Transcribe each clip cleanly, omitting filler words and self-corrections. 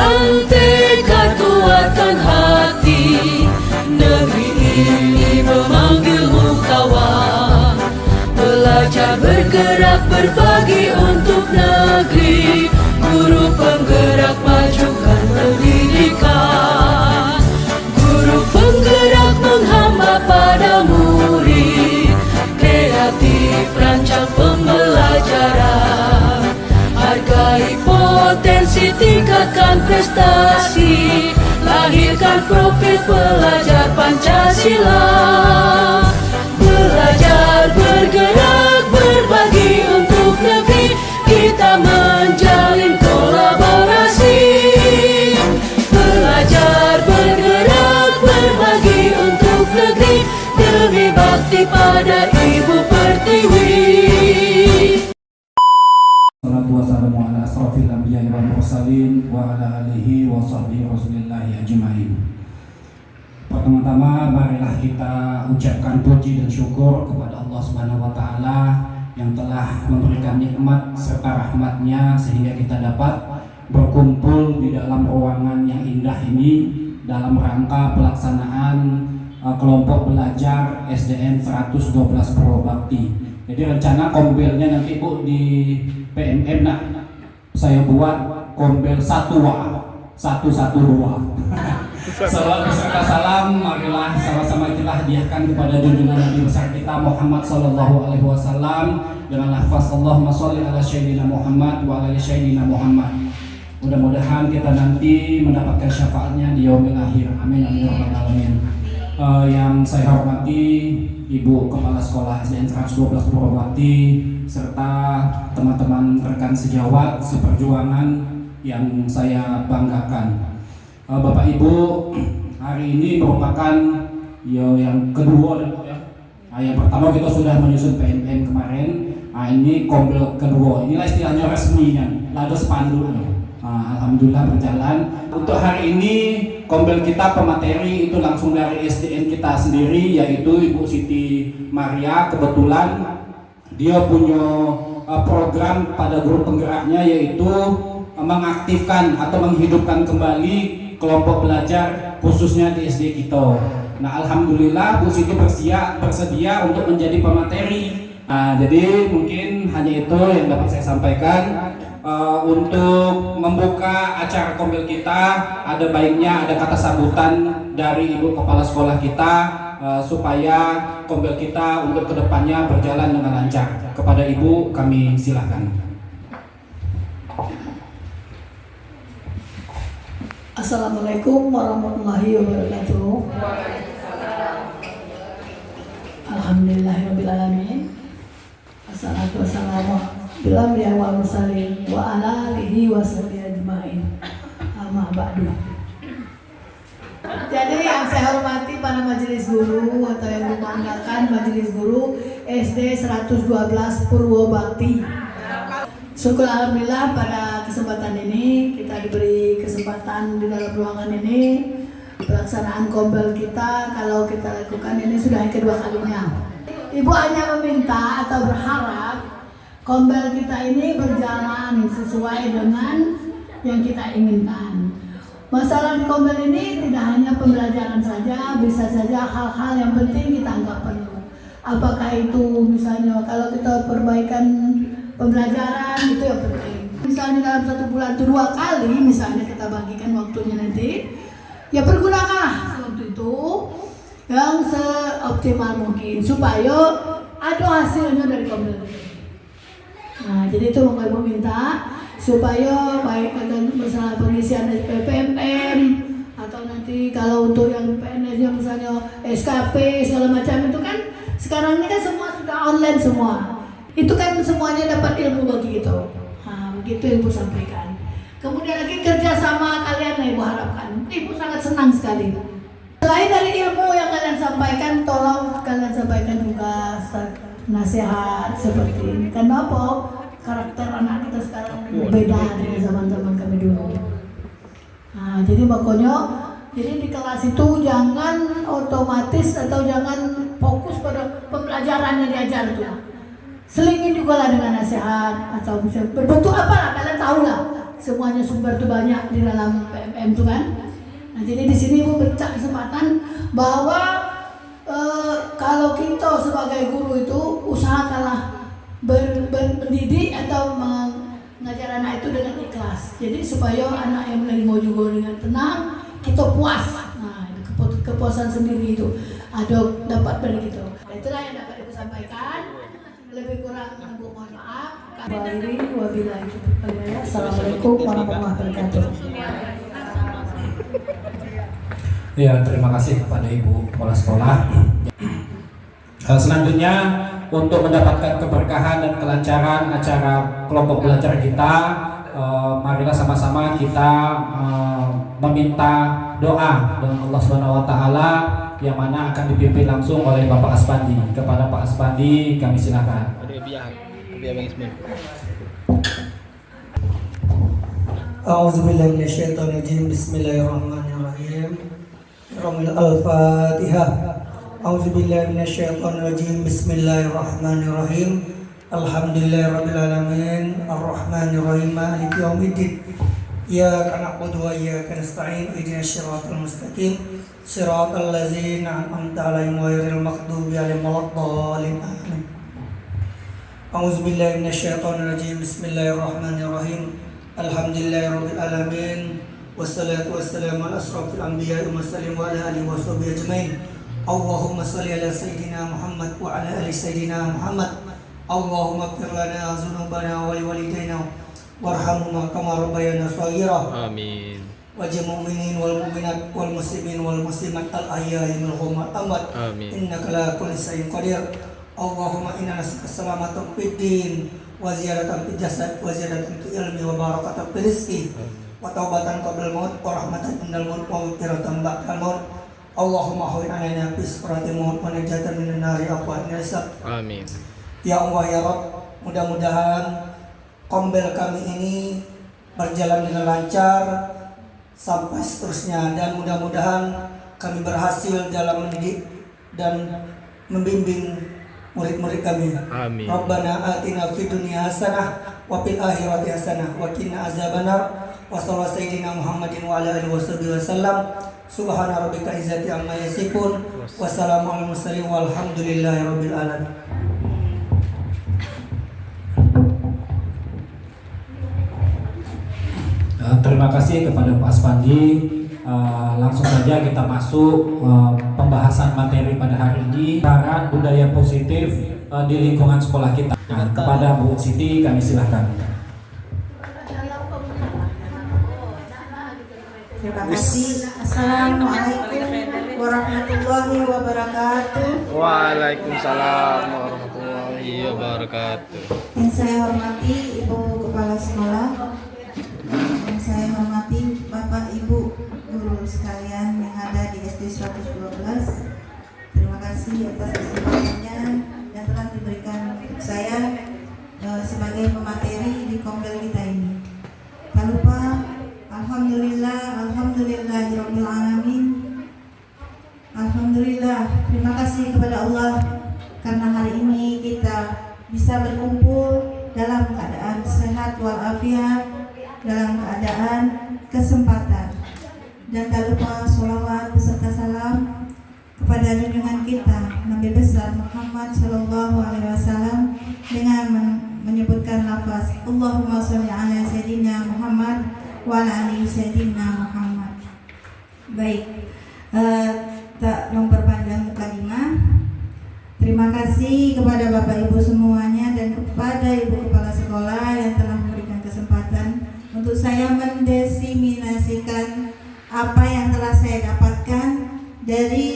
Kuatkan tekad, kuatkan hati, negeri ini memanggilmu kawan. Belajar, bergerak, berbagi untuk negeri. Guru penggerak, majukan pendidikan. Guru penggerak menghamba pada murid. Kreatif, rancang pembelajaran. Hargai potensi, tingkatkan prestasi. Lahirkan profil pelajar Pancasila. Belajar, bergerak, berbagi untuk negeri. Kita menjalin kolaborasi. Belajar, bergerak, berbagi untuk negeri. Demi bakti pada Ibu Pertiwi. Salatu wassalamu ala asrafil anbiya'i wal mursalin wa ala alihi wa sahbihi rasulillahi ajma'in. Pertama-tama marilah kita ucapkan puji dan syukur kepada Allah Subhanahu wa taala yang telah memberikan nikmat serta rahmatnya sehingga kita dapat berkumpul di dalam ruangan yang indah ini dalam rangka pelaksanaan kelompok belajar SDN 112 Purwobakti. Jadi rencana kombelnya nanti Bu di PMM saya buat kombel 112. Salawat beserta salam marilah sama-sama kita hadiahkan kepada junjungan Nabi besar kita Muhammad sallallahu alaihi wasallam dengan lafaz Allahumma sholli ala sayyidina Muhammad wa ala sayyidina Muhammad. Mudah-mudahan kita nanti mendapatkan syafaatnya di yaumil akhir. Amin amin ya rabbal alamin. Yang saya hormati Ibu Kepala Sekolah SDN 112 Purwobakti serta teman-teman rekan sejawat seperjuangan yang saya banggakan. Bapak Ibu, hari ini merupakan yang kedua ya. Yang pertama kita sudah menyusun PMM kemarin. Ini kombel kedua. Inilah istilahnya resminya, lado spanduknya. Alhamdulillah berjalan. Untuk hari ini kombel kita pemateri itu langsung dari SDN kita sendiri, yaitu Ibu Siti Maria. Kebetulan dia punya program pada guru penggeraknya, yaitu mengaktifkan atau menghidupkan kembali kelompok belajar khususnya di SD kita. Nah, alhamdulillah Bu Siti bersedia untuk menjadi pemateri. Jadi mungkin hanya itu yang dapat saya sampaikan. Untuk membuka acara kombel kita, ada baiknya ada kata sambutan dari Ibu Kepala Sekolah kita supaya kombel kita untuk kedepannya berjalan dengan lancar. Kepada Ibu kami silakan. Assalamualaikum warahmatullahi wabarakatuh. Alhamdulillahirabbil alamin. Assalatu wassalamu ala anbiya'i wal mursalin wa ala alihi wa sahbihi ajma'in. Amma ba'du. Jadi yang saya hormati para majelis guru atau yang membanggakan majelis guru SD 112 Purwobakti. Syukur alhamdulillah pada kesempatan ini kita diberi kesempatan di dalam ruangan ini pelaksanaan kombel kita. Kalau kita lakukan ini sudah yang kedua kalinya. Ibu hanya meminta atau berharap kombel kita ini berjalan sesuai dengan yang kita inginkan. Masalah di kombel ini tidak hanya pembelajaran saja, bisa saja hal-hal yang penting kita anggap perlu. Apakah itu misalnya kalau kita perbaikan pembelajaran itu yang penting. Misalnya dalam satu bulan itu 2 kali, misalnya kita bagikan waktunya nanti, ya pergunakanlah waktu itu yang seoptimal mungkin supaya ada hasilnya dari kombel. Nah, jadi itu mau Ibu minta supaya baik masalah pengisian PPM atau nanti kalau untuk yang PNS yang misalnya SKP segala macam itu kan sekarang ini kan semua sudah online semua. Itu kan semuanya dapat ilmu bagi itu. Nah, begitu Ibu sampaikan. Kemudian lagi kerjasama kalian Ibu harapkan. Ibu sangat senang sekali. Selain dari ilmu yang kalian sampaikan, tolong kalian sampaikan juga nasihat seperti ini. Kenapa karakter anak kita sekarang beda dengan zaman-zaman kami dulu. Nah, jadi makanya jadi di kelas itu jangan otomatis atau jangan fokus pada pembelajaran yang diajar itu. Selingin juga lah dengan nasihat atau bisa berbentuk apalah kalian tahu lah. semuanya sumber itu banyak di dalam PMM itu kan. Nah, jadi di sini Ibu beri kesempatan bahwa kalau kita sebagai guru itu usahakanlah mendidik atau mengajar anak itu dengan ikhlas. Jadi supaya anak yang menerima juga dengan tenang, kita puas. Nah, itu kepuasan sendiri itu ada dapat dari gitu. Nah, itulah yang dapat Ibu sampaikan. Lebih kurang Ibu mohon maaf. Wabillahi taufiq. Assalamualaikum warahmatullahi wabarakatuh. Ya, terima kasih kepada Ibu Kepala Sekolah. Selanjutnya untuk mendapatkan keberkahan dan kelancaran acara kelompok belajar kita, marilah sama-sama kita meminta doa dengan Allah Subhanahu wa taala yang mana akan dipimpin langsung oleh Bapak Aspandi. Kepada Pak Aspandi kami silakan. A'udzubillahi minasyaitonirrajim. Bismillahirrahmanirrahim. Al-Fatihah. A'udzubillahi minasyaitonirrajim. Bismillahirrahmanirrahim. Alhamdulillahirabbil alamin. Arrahmanirrahim. Maliki yaumiddin. Iyyaka na'budu wa iyyaka nasta'in. Ihdinas siratal mustaqim. Siratal ladzina an'amta 'alaihim ghairil maghdubi 'alaihim waladdallin. Amin. A'udzubillahi minasyaitonirrajim. Bismillahirrahmanirrahim. Alhamdulillahirabbil alamin. Wassalatu wassalamu ala asrofil anbiya'i wal mursalin wa ala alihi washabihi ajmain. Allahumma shalli ala sayyidina Muhammad wa ala ali sayyidina Muhammad. Allahumma ighfir lana dzunubana wa liwalidayna warhamhuma kama rabbayana shaghira. Amin. Wajib mu'minin wal mu'minat wal muslimin wal muslimat al ahya'i minhum wal amwat. Amin. Innaka ala kulli syai'in qadir. Allahumma inna nas'aluka salamatan fid din wa ziyadatan fil jasad wa ziyadatan fil ilmi wa barakatan fil rizqi wa taubatan qabla al-maut wa rahmatan indal maut wa maghfiratan ba'dal maut. Allahumma hawwin 'alaina fi sakrati maut wa najatan minan nari aqwa nasab. Amin. Ya Allah ya Rabb, mudah-mudahan kombel kami ini berjalan dengan lancar sampai seterusnya, dan mudah-mudahan kami berhasil dalam mendidik dan membimbing murid-murid kami. Amin. Rabbana atina fid dunya hasanah wa fil akhirati hasanah wa qina azabannar. Wa sallallahu sayyidina Muhammadin wa ala alihi wasallam. Subhana rabbika izzati amma yasifun. Wassalamu alal mursalin walhamdulillahi rabbil alamin. Terima kasih kepada Pak Aspandi. Langsung saja kita masuk pembahasan materi pada hari ini, peran budaya positif di lingkungan sekolah kita. Kepada Bu Siti kami silahkan. Terima kasih. Assalamualaikum warahmatullahi wabarakatuh. Waalaikumsalam warahmatullahi wabarakatuh. Yang saya hormati Ibu Kepala Sekolah, yang saya hormati Bapak Ibu guru sekalian yang ada di SD 112. Terima kasih atas kesempatannya yang telah diberikan untuk saya sebagai pemateri di kombel kita ini. Tak lupa Alhamdulillahirabbil alamin. Alhamdulillah, terima kasih kepada Allah karena hari ini kita bisa berkumpul dalam keadaan sehat walafiat, dalam keadaan kesempatan. Dan tak lupa sholawat beserta salam kepada junjungan kita Nabi besar Muhammad Sallallahu Alaihi Wasallam dengan menyebutkan lafaz Allahumma sholli ala sayyidina Muhammad wa ala ali sayyidina Muhammad. Baik, tak memperpanjang mukadimah. Terima kasih kepada Bapak Ibu semuanya dan kepada Ibu Kepala Sekolah yang telah memberikan kesempatan untuk saya mendesimasikan apa yang telah saya dapatkan dari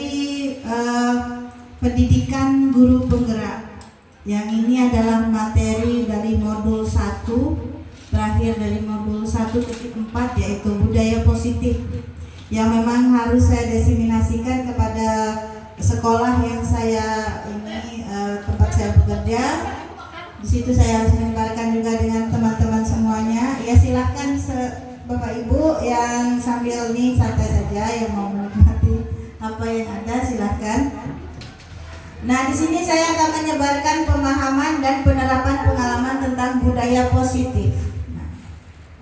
pendidikan guru penggerak. Yang ini adalah materi dari modul 1, terakhir dari modul 1.4, yaitu budaya positif, yang memang harus saya desiminasikan kepada sekolah yang saya ini tempat saya bekerja. Di situ saya harus menyebarkan juga dengan teman-teman semuanya. Ya silahkan Bapak Ibu yang sambil nih santai saja, yang mau menikmati apa yang ada silahkan. Nah, di sini saya akan menyebarkan pemahaman dan penerapan pengalaman tentang budaya positif. Nah,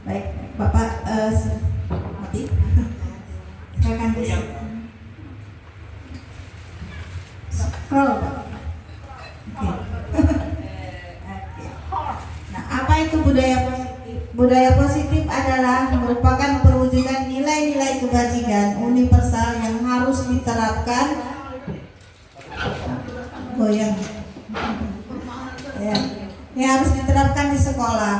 baik. Bapak mati. Silakan bisa. Scroll, Pak. Oke. Nah, apa itu budaya positif? Budaya positif adalah merupakan perwujudan nilai-nilai kebajikan universal yang harus diterapkan. Goyang. Ya, yang harus diterapkan di sekolah,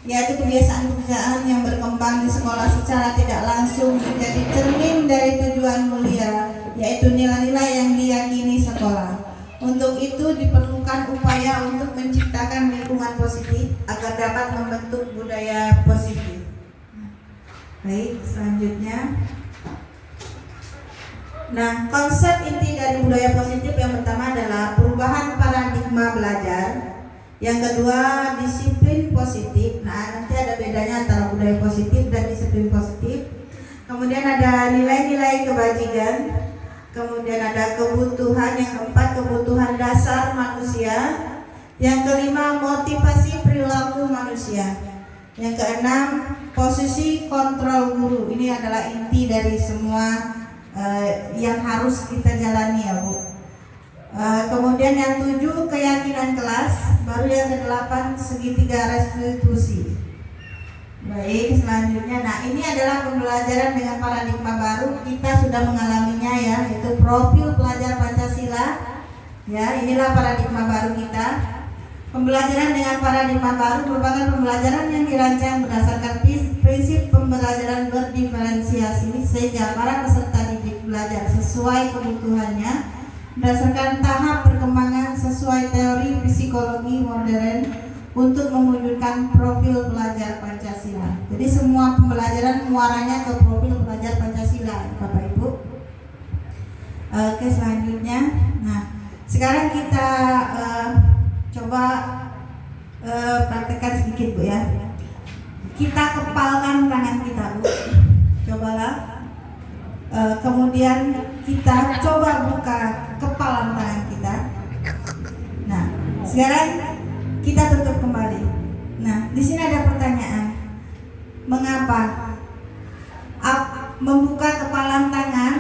yaitu kebiasaan-kebiasaan yang berkembang di sekolah secara tidak langsung menjadi cermin dari tujuan mulia, yaitu nilai-nilai yang diyakini sekolah. Untuk itu diperlukan upaya untuk menciptakan lingkungan positif agar dapat membentuk budaya positif. Baik, selanjutnya. Nah, konsep inti dari budaya positif yang pertama adalah perubahan paradigma belajar. Yang kedua, disiplin positif. Nah, nanti ada bedanya antara budaya positif dan disiplin positif. Kemudian ada nilai-nilai kebajikan. Kemudian ada kebutuhan. Yang keempat, kebutuhan dasar manusia. Yang kelima, motivasi perilaku manusia. Yang keenam, posisi kontrol guru. Ini adalah inti dari semua yang harus kita jalani ya Bu. Kemudian yang 7, keyakinan kelas. Baru yang ke-8, segitiga restitusi. Baik, selanjutnya. Nah, ini adalah pembelajaran dengan paradigma baru. Kita sudah mengalaminya ya, yaitu profil pelajar Pancasila. Ya, inilah paradigma baru kita. Pembelajaran dengan paradigma baru merupakan pembelajaran yang dirancang berdasarkan prinsip pembelajaran berdiferensiasi, sehingga para peserta didik belajar sesuai kebutuhannya berdasarkan tahap perkembangan sesuai teori psikologi modern untuk mewujudkan profil pelajar Pancasila. Jadi semua pembelajaran muaranya ke profil pelajar Pancasila, Bapak Ibu. Oke, selanjutnya. Nah, sekarang kita coba praktekkan sedikit Bu ya. Kita kepalkan tangan kita Bu. Cobalah. Kemudian kita coba buka kepalan tangan kita. Nah, sekarang kita tutup kembali. Nah, di sini ada pertanyaan. Mengapa membuka kepalan tangan?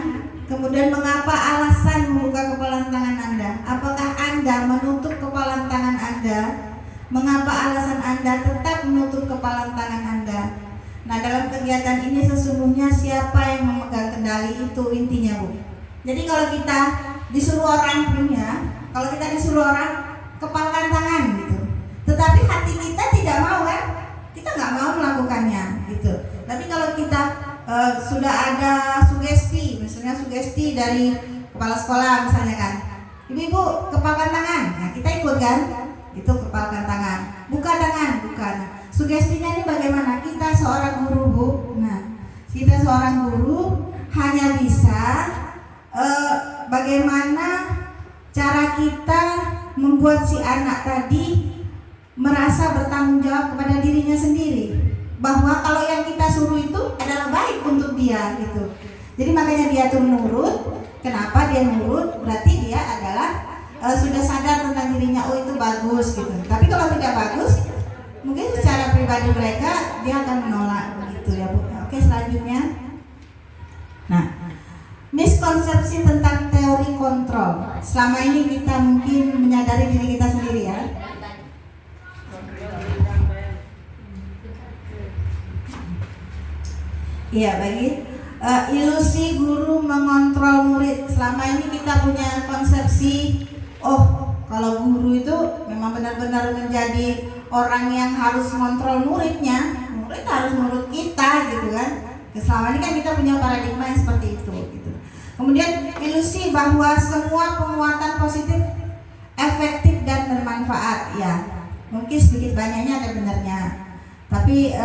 Kemudian mengapa alasan membuka kepalan tangan Anda? Apakah Anda menutup kepalan tangan Anda? Mengapa alasan Anda tetap menutup kepalan tangan Anda? Nah, dalam kegiatan ini sesungguhnya siapa yang memegang kendali itu intinya Bu. Jadi kalau kita disuruh orang punya, kalau kita disuruh orang kepalkan tangan gitu, tetapi hati kita tidak mau kan? Kita nggak mau melakukannya gitu. Tapi kalau kita sudah ada sugesti, misalnya sugesti dari kepala sekolah misalnya kan, ibu-ibu kepalkan tangan, nah kita ikut kan, itu kepalkan tangan, buka tangan, bukan. Sugestinya ini bagaimana? Kita seorang guru Bu, nah kita seorang guru hanya bisa bagaimana cara kita membuat si anak tadi merasa bertanggung jawab kepada dirinya sendiri, bahwa kalau yang kita suruh itu adalah baik untuk dia gitu. Jadi makanya dia tuh nurut. Kenapa dia nurut? Berarti dia adalah sudah sadar tentang dirinya, oh itu bagus gitu. Tapi kalau tidak bagus, mungkin secara pribadi mereka dia akan menolak begitu ya Bu. Oke, selanjutnya. Nah, miskonsepsi tentang teori kontrol. Selama ini kita mungkin menyadari diri kita sendiri ya. Iya, baik. Ilusi guru mengontrol murid. Selama ini kita punya konsepsi, oh kalau guru itu memang benar-benar menjadi orang yang harus mengontrol muridnya, murid harus menurut kita gitu kan. Selama ini kan kita punya paradigma yang seperti itu gitu. Kemudian ilusi bahwa semua penguatan positif efektif dan bermanfaat. Ya, mungkin sedikit banyaknya ada benarnya, tapi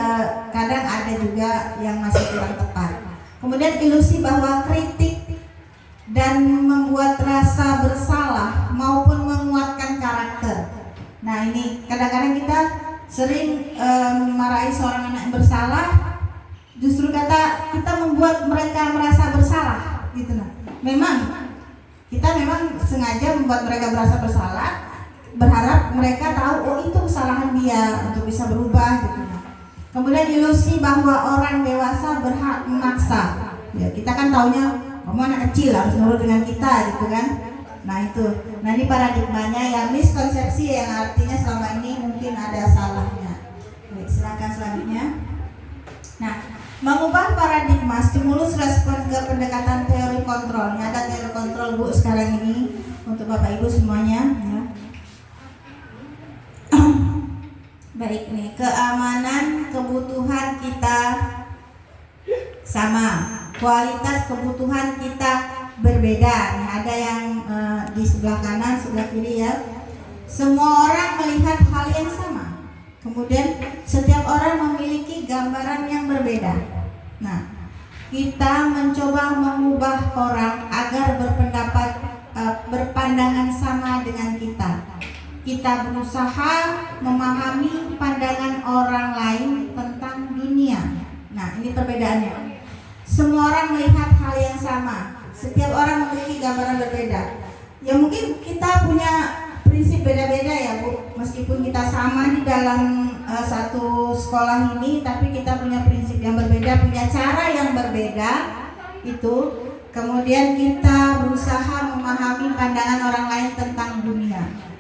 kadang ada juga yang masih kurang tepat. Kemudian ilusi bahwa kritik dan membuat rasa bersalah maupun menguatkan karakter. Nah, ini kadang-kadang kita sering memarahi seorang anak yang bersalah, justru kita membuat mereka merasa bersalah gitu. Nah, kita memang sengaja membuat mereka merasa bersalah, berharap mereka tahu oh itu kesalahan dia untuk bisa berubah gitu. Kemudian ilusi bahwa orang dewasa berhak memaksa. Ya, kita kan taunya kamu anak kecil harus nurut dengan kita gitu kan. Nah itu, nah ini paradigmanya yang miskonsepsi yang artinya selama ini mungkin ada salahnya. Baik, silakan selanjutnya. Nah, mengubah paradigma stimulus respon ke pendekatan teori kontrol. Ini ada teori kontrol Bu sekarang ini untuk Bapak Ibu semuanya. Ya. Baik nih, keamanan kebutuhan kita sama, kualitas kebutuhan kita berbeda. Nih ada yang di sebelah kanan, sebelah kiri ya. Semua orang melihat hal yang sama. Kemudian setiap orang memiliki gambaran yang berbeda. Nah, kita mencoba mengubah orang agar berpandangan sama dengan kita. Kita berusaha memahami pandangan orang lain tentang dunia. Nah, ini perbedaannya. Semua orang melihat hal yang sama. Setiap orang memiliki gambaran berbeda. Ya mungkin kita punya prinsip beda-beda ya Bu. Meskipun kita sama di dalam satu sekolah ini, tapi kita punya prinsip yang berbeda, punya cara yang berbeda. Itu. Kemudian kita berusaha memahami pandangan orang lain tentang dunia.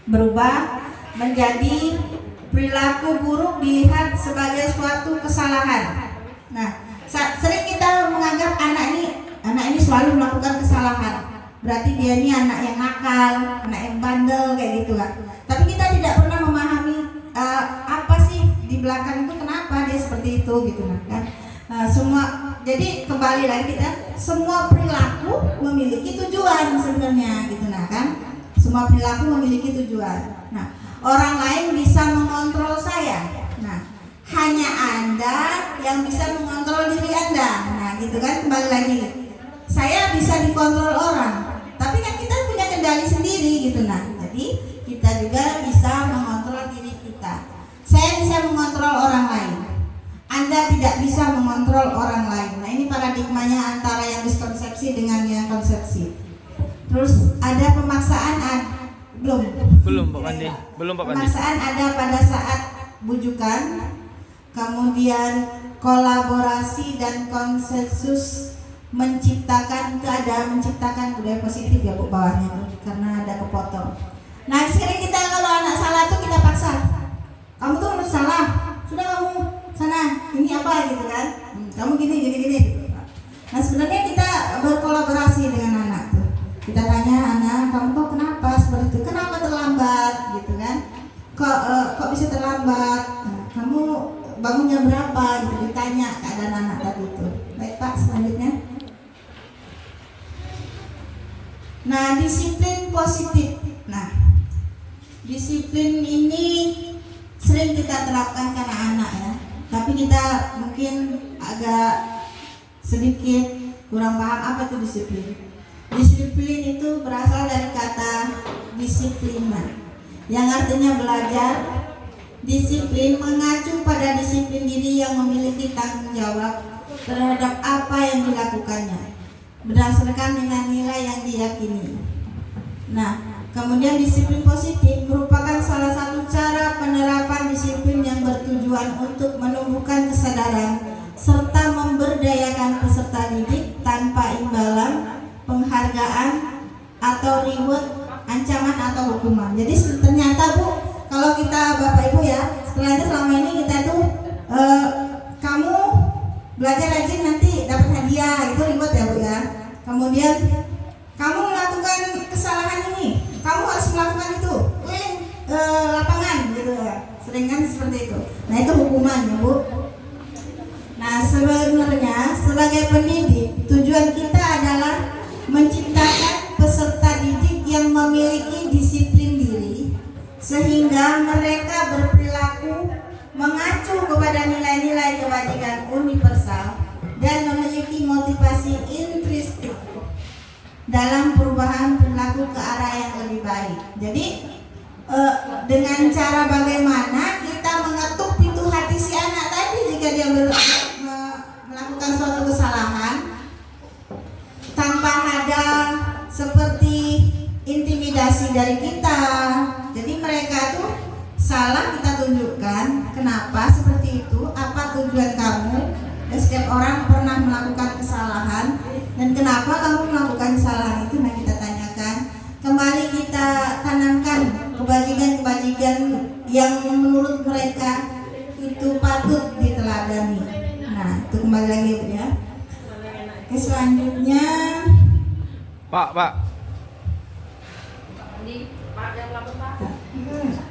Berubah menjadi perilaku buruk dilihat sebagai suatu kesalahan. Nah, sering kita menganggap anak ini selalu melakukan kesalahan. Berarti dia ini anak yang nakal, anak yang bandel kayak gitu kan. Tapi kita tidak pernah memahami apa sih di belakang itu, kenapa dia seperti itu gitu kan. Jadi kembali lagi kita, semua perilaku memiliki tujuan sebenarnya gitu kan. Semua perilaku memiliki tujuan. Nah, orang lain bisa mengontrol saya. Nah, hanya Anda yang bisa mengontrol diri Anda. Nah, gitu kan, kembali lagi. Saya bisa dikontrol orang, tapi kan kita punya kendali sendiri gitu. Nah, jadi kita juga bisa mengontrol diri kita. Saya bisa mengontrol orang lain. Anda tidak bisa mengontrol orang lain. Nah, ini paradigmanya antara yang miskonsepsi dengan yang konsepsi. Terus ada pemaksaan belum Pak Pandi. Pemaksaan ada pada saat bujukan, kemudian kolaborasi dan konsensus menciptakan budaya positif ya Bu bawahnya tuh, karena ada kepotong. Nah sering kita kalau anak salah tuh kita paksa, kamu tuh harus salah, sudah kamu sana ini apa gitu kan, kamu gini. Nah sebenarnya kita berkolaborasi dengan anak tuh. Kita tanya anak, kamu kok kenapa seperti itu? Kenapa terlambat gitu kan? Kok bisa terlambat? Nah, kamu bangunnya berapa? Gitu ditanya keadaan anak tadi itu. Baik Pak, selanjutnya. Nah, disiplin positif. Nah, disiplin ini sering kita terapkan karena anak ya. Tapi kita mungkin agak sedikit kurang paham apa itu disiplin. Disiplin itu berasal dari kata disiplina, yang artinya belajar. Disiplin mengacu pada disiplin diri yang memiliki tanggung jawab terhadap apa yang dilakukannya, berdasarkan nilai-nilai yang diyakini. Nah, kemudian disiplin positif merupakan salah satu cara penerapan disiplin yang bertujuan untuk menumbuhkan kesadaran serta memberdayakan peserta didik tanpa imbalan, penghargaan atau reward, ancaman atau hukuman. Jadi ternyata Bu, kalau kita Bapak Ibu ya, selama ini kita tuh kamu belajar rajin nanti dapat hadiah, itu reward ya Bu ya. Kemudian kamu melakukan kesalahan ini, kamu harus melakukan itu, lapangan gitu ya. Sering kan seperti itu. Nah itu hukuman ya Bu. Nah sebenarnya sebagai pendidik tujuan kita adalah menciptakan peserta didik yang memiliki disiplin diri sehingga mereka berperilaku mengacu kepada nilai-nilai kebajikan universal dan memiliki motivasi intrinsik dalam perubahan perilaku ke arah yang lebih baik. Jadi dengan cara bagaimana kita mengetuk pintu hati si anak tadi jika dia melakukan suatu kesalahan tanpa ada seperti intimidasi dari kita. Jadi mereka tuh salah kita tunjukkan kenapa seperti itu. menurut mereka itu patut diteladani. Nah, itu kembali lagi Bu ya. Oke, selanjutnya Pak.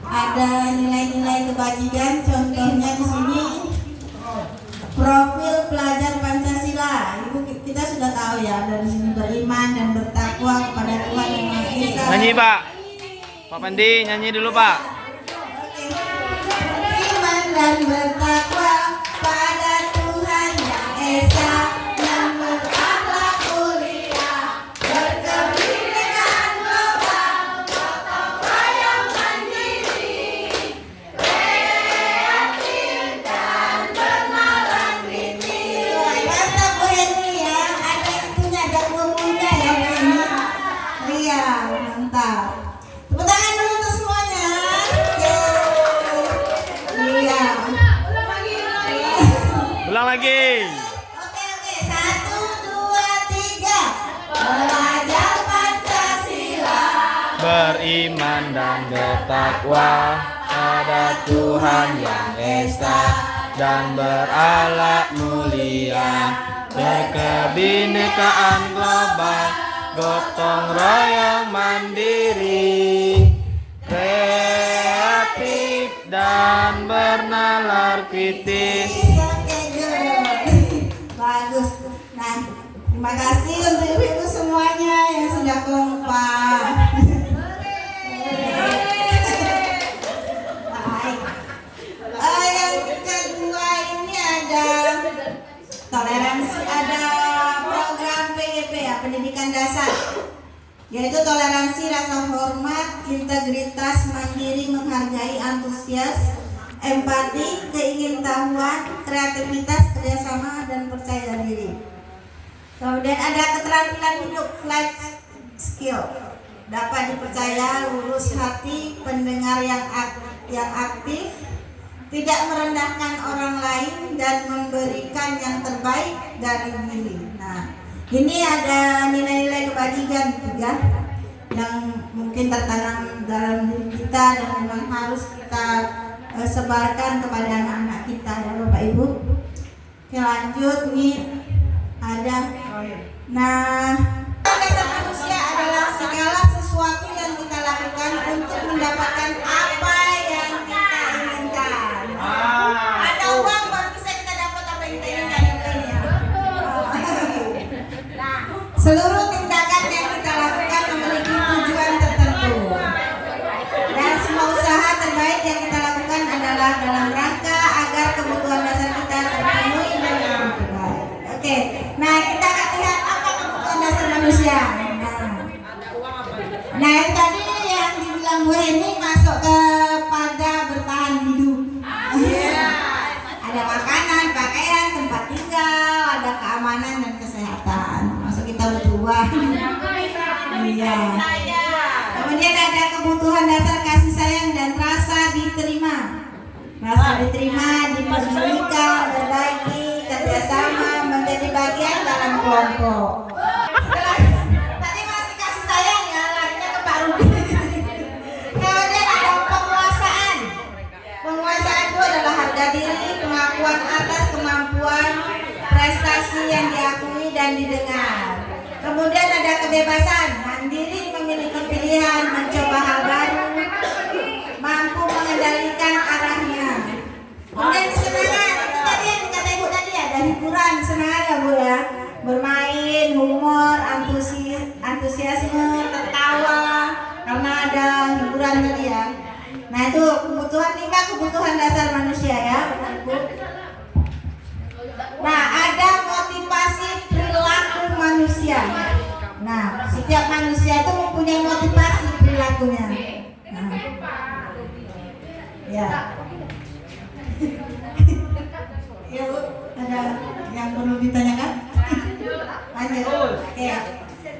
ada nilai-nilai kebajikan. Contohnya di sini profil pelajar Pancasila. Ibu kita sudah tahu ya, dari sini beriman dan bertakwa kepada Tuhan Yang Maha Esa. Nyanyi Pak. Pak Pandi nyanyi dulu Pak. Beriman dan bertakwa pada Tuhan Yang Esa, yang berakhlak mulia, berkebinekaan global, gotong royong mandiri, kreatif dan bernalar kritis. Mantap Bu Heni ya, ada itunya, ada muda ya Bu Heni. Iya, mantap. Tepuk tangan dulu untuk semuanya. Iya. Ulang lagi. Oke, 1, 2, 3. Belajar Pancasila. Beriman dan bertakwa pada Tuhan Yang Esa dan berakhlak mulia, berkebinekaan global, gotong royong mandiri, kreatif dan bernalar kritis. Oke, good. Bagus. Nah, terima kasih untuk ibu-ibu semuanya yang sudah kompak. Baik. Yang kedua ini ada toleransi, ada program PGP ya, pendidikan dasar, yaitu toleransi, rasa hormat, integritas, mandiri, menghargai, antusias, empati, keingintahuan, kreativitas, kerjasama, dan percaya diri. Kemudian ada keterampilan hidup, life skill, dapat dipercaya, lurus hati, pendengar yang aktif, tidak merendahkan orang lain, dan memberikan yang terbaik dari diri. Nah, ini ada nilai-nilai kebajikan juga yang mungkin tertanam dalam diri kita dan memang harus kita sebarkan kepada anak-anak kita ya Bapak Ibu. Oke, lanjut nih ada. Nah, dasar manusia adalah segala sesuatu yang kita lakukan untuk mendapatkan apa yang kita inginkan. Ada uang baru bisa kita dapat apa yang kita inginkan ya. Nah, seluruh tindakan yang kita lakukan memiliki tujuan tertentu. Dan semua usaha terbaik yang kita lakukan adalah dalam rangka agar kebutuhan dasar kita terpenuhi dengan baik. Oke, nah kita akan lihat apa kebutuhan dasar manusia. Nah yang tadi yang dibilang Bu Heni masuk kepada bertahan hidup. Ada makanan, pakaian, tempat tinggal, ada keamanan dan kesehatan. Masuk kita butuh uang. Iya. Kemudian ada kebutuhan dasar kasih sayang dan rasa diterima. Rasa diterima, dipedulikan, berbagi, kerjasama, menjadi bagian dalam kelompok. Tadi masih kasih sayang ya, larinya ke Pak Rudi. Kemudian ada penguasaan. Penguasaan itu adalah harga diri, pengakuan atas kemampuan, prestasi yang diakui dan didengar. Kemudian ada kebebasan, mandiri, memiliki pilihan, mencoba hal baru, mampu mengendalikan arahnya. Kemudian kesenangan, itu tadi yang kata Ibu tadi ada hiburan, kesenangan ya Bu ya, bermain, humor, antusiasme, tertawa, karena ada hiburan tadi ya. Nah itu kebutuhan 5 kebutuhan dasar manusia ya Bu. Nah ada motivasi perilaku manusia. Nah setiap manusia itu mempunyai motivasi perilakunya. Nah, ya. Ya Bu, ada yang perlu ditanyakan? Lanjut. Oke.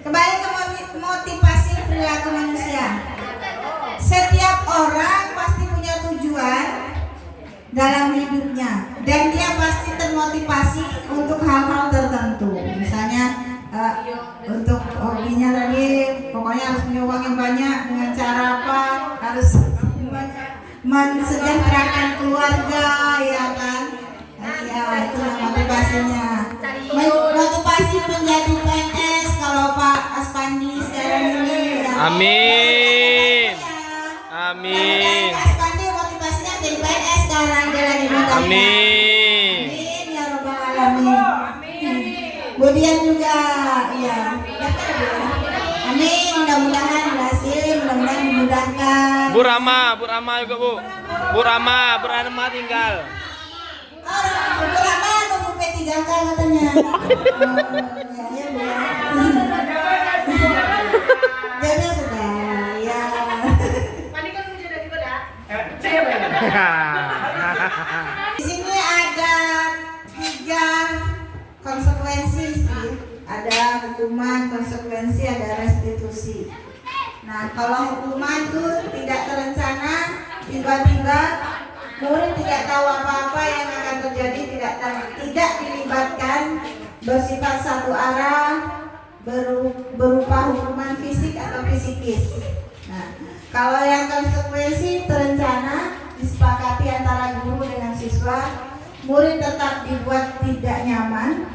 Kembali ke motivasi perilaku manusia. Setiap orang pasti punya tujuan dalam hidupnya dan dia pasti termotivasi untuk hal-hal tertentu. Misalnya untuk hobinya tadi, pokoknya harus punya uang yang banyak dengan cara apa? Harus banyak mensejahterakan keluarga, ya kan? Ya, itu motivasinya. Motivasi menjadi PNS kalau Pak Aspandi sekarang ini. Ya. Amin. Ya. Amin. Pak Aspandi motivasinya jadi PNS sekarang, dia lagi muda. Amin. Amin ya robbal alamin. Kemudian juga, ya. Amin, mudah-mudahan berhasil, mudah-mudahan dimudahkan. Bu Rama juga Bu. Bu Rama tinggal. Bu Rama nunggu P3K katanya. Ya, Bu. Jadi sudah, ya. Di sini ada 3 konsekuensi sih. Ada hukuman, konsekuensi, ada restitusi. Nah, kalau hukuman itu tidak terencana, tiba-tiba murid tidak tahu apa-apa yang akan terjadi, tidak dilibatkan, bersifat satu arah, berupa hukuman fisik atau psikis. Nah, kalau yang konsekuensi terencana, disepakati antara guru dengan siswa, murid tetap dibuat tidak nyaman.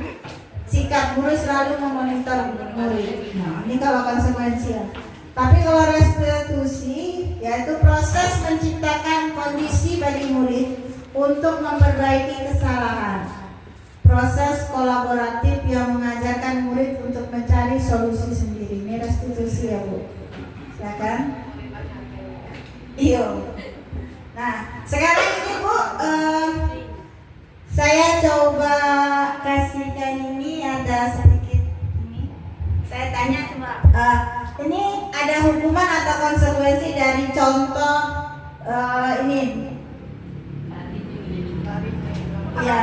Sikap guru selalu memonitor murid. Nah, ini kalau konsekuensi ya. Tapi kalau restitusi, yaitu proses menciptakan kondisi bagi murid untuk memperbaiki kesalahan. Proses kolaboratif yang mengajarkan murid untuk mencari solusi sendiri. Ini restitusi ya Bu. Silakan. Iya. Nah, sekarang ini Bu, saya coba kasihkan ini ada sedikit ini. Saya tanya coba. Ini ada hukuman atau konsekuensi dari contoh ini. Ya.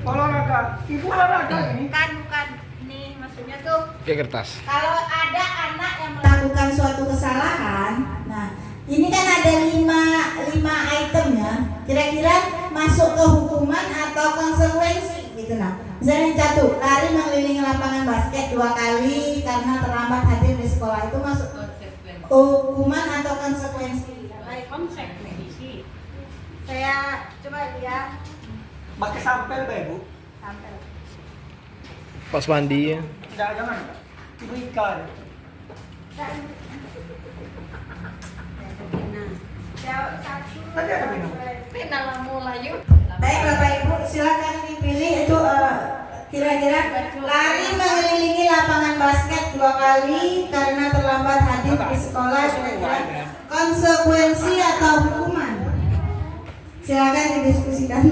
Olahraga. Ibu olahraga ini. Bukan. Ini maksudnya tuh. Kayak kertas. Kalau ada anak yang melakukan suatu kesalahan, nah ini kan ada 5 item ya. Kira-kira masuk ke hukuman atau konsekuensi gitu nah. Misalnya 1, lari mengelilingi lapangan basket 2 kali karena terlambat hadir di sekolah, itu masuk hukuman atau konsekuensi? Konsekuensi. Saya coba lihat. Pakai sampel, Mbak Ibu. Sampel. Pas mandi ya. Jangan. Ibu ikan. Tadi ada minum. Baik Bapak Ibu, silakan dipilih itu kira-kira lari mengelilingi lapangan basket 2 kali karena terlambat hadir di sekolah, kira-kira konsekuensi atau hukuman? Silakan didiskusikan.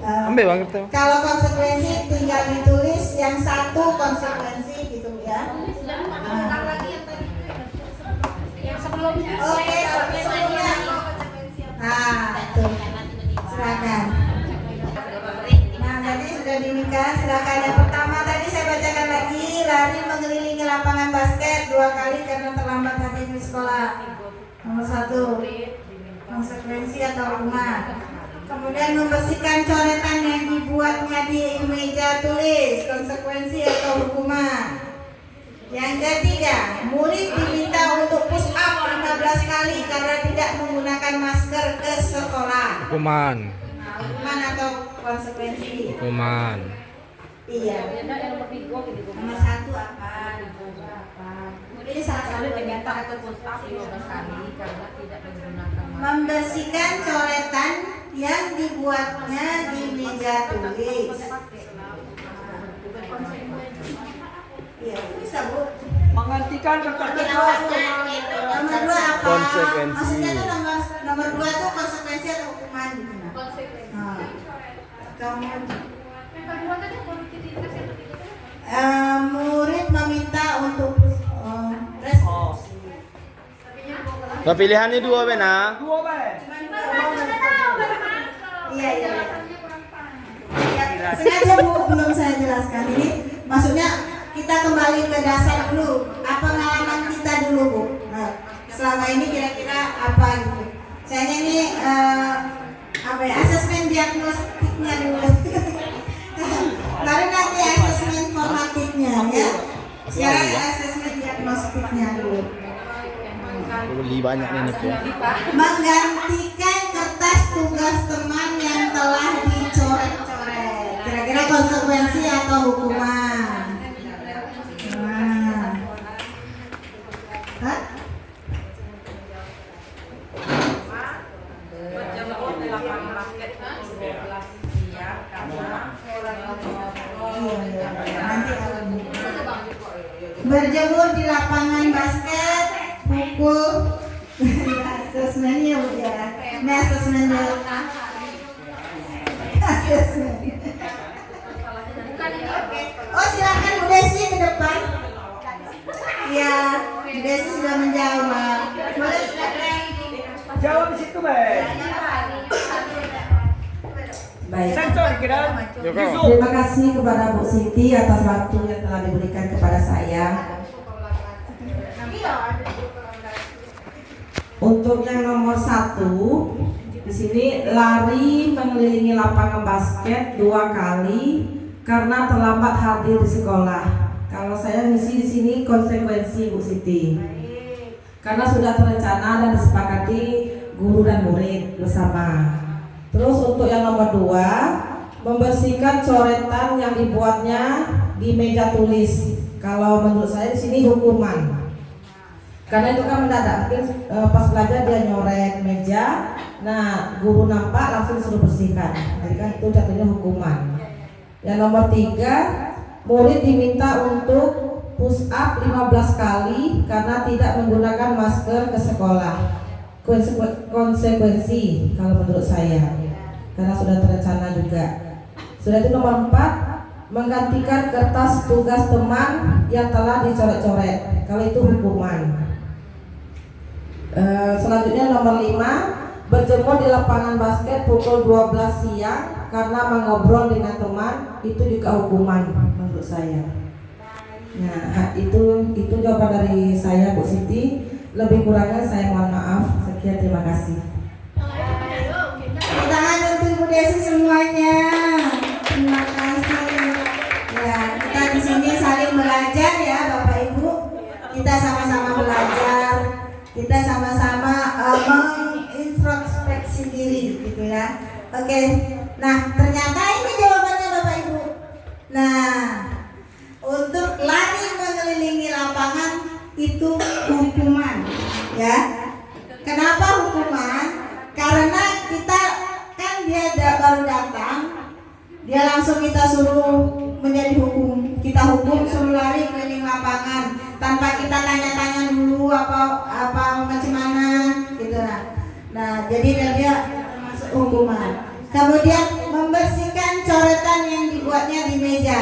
Ambil Bang itu. Kalau konsekuensi tinggal ditulis yang 1 konsekuensi gitu ya. Oke, sebelumnya. Nah, itu. Silakan. Nah, tadi sudah dimikah. Silakan yang pertama tadi saya bacakan lagi, lari mengelilingi lapangan basket 2 kali karena terlambat hadir di sekolah. Nomor 1, konsekuensi atau hukuman. Kemudian membersihkan coretan yang dibuatnya di meja tulis, konsekuensi atau hukuman. Yang ketiga, murid diminta untuk push up 15 kali karena tidak menggunakan masker ke sekolah. Hukuman. Nah, hukuman atau konsekuensi? Hukuman. Iya. Nomor 1 apa? Ini salah satu diminta untuk push up 15 kali karena tidak menggunakan masker. Membersihkan coretan yang dibuatnya di meja tulis. Iya, bisa Bu. Menghentikan kertas. Nomor 2 apa? Konsekuensi. Maksudnya tuh nomor 2 tuh konsekuensi atau hukuman gitu nah. Konsekuensi. Murid meminta untuk restitusi. Nah, pilihannya 2 Bena. Dua, Mbak. Iya. Ya, sengaja Bu belum saya jelaskan ini. Maksudnya kita kembali ke dasar dulu. Apa pengalaman kita dulu Bu? Nah, selama ini kira-kira apa gitu? Saya ini apa ya? Asesmen diagnostiknya dulu. Baru nanti asesmen formatifnya ya. Sekarang asesmen diagnostiknya dulu. Beli banyak nih Bu. Menggantikan kertas tugas teman yang telah dicoret-coret. Kira-kira konsekuensi atau hukuman? Nah. Hah? Berjemur di lapangan basket pukul asesmennya Bu ya. Ini asesmennya. Asesmen. Oh silakan Bu Desi ke depan. Iya, Bu Desi sudah menjawab. Boleh silakan. Jawab di situ, Bay. Baik. Joko. Terima kasih kepada Bu Siti atas waktu yang telah diberikan kepada saya. Untuk yang nomor 1 di sini lari mengelilingi lapangan basket 2 kali karena terlambat hadir di sekolah. Kalau saya misi di sini konsekuensi Bu Siti. Karena sudah terencana dan disepakati guru dan murid bersama. Terus untuk yang nomor 2, membersihkan coretan yang dibuatnya di meja tulis. Kalau menurut saya di sini hukuman. Karena itu kan mendadak, mungkin pas belajar dia nyoret meja, nah guru nampak langsung disuruh bersihkan. Jadi kan itu jatuhnya hukuman. Yang nomor 3, murid diminta untuk push up 15 kali karena tidak menggunakan masker ke sekolah. Konsekuensi kalau menurut saya, karena sudah terencana juga. Sudah itu nomor 4, menggantikan kertas tugas teman yang telah dicoret-coret. Kalau itu hukuman. Selanjutnya nomor 5, berjemur di lapangan basket pukul 12 siang karena mengobrol dengan teman, itu juga hukuman menurut saya. Nah, itu jawaban dari saya Bu Siti. Lebih kurangnya saya mohon maaf. Sekian, terima kasih. Tangan untuk Bu Desi semuanya. Terima kasih. Ya, kita di sini saling belajar ya Bapak Ibu. Kita sama-sama belajar. Kita sama-sama mengintrospeksi diri gitu ya. Oke. Nah, ternyata ini jawabannya Bapak Ibu. Nah, untuk lari mengelilingi lapangan itu hukuman ya. Kenapa hukuman? Karena kita kan dia baru datang, dia langsung kita suruh menjadi hukum. Kita hukum suruh lari keliling lapangan tanpa kita tanya-tanya dulu apa macam mana gitu lah. Nah, jadi dia termasuk hukuman. Kemudian membersihkan coretan yang dibuatnya di meja.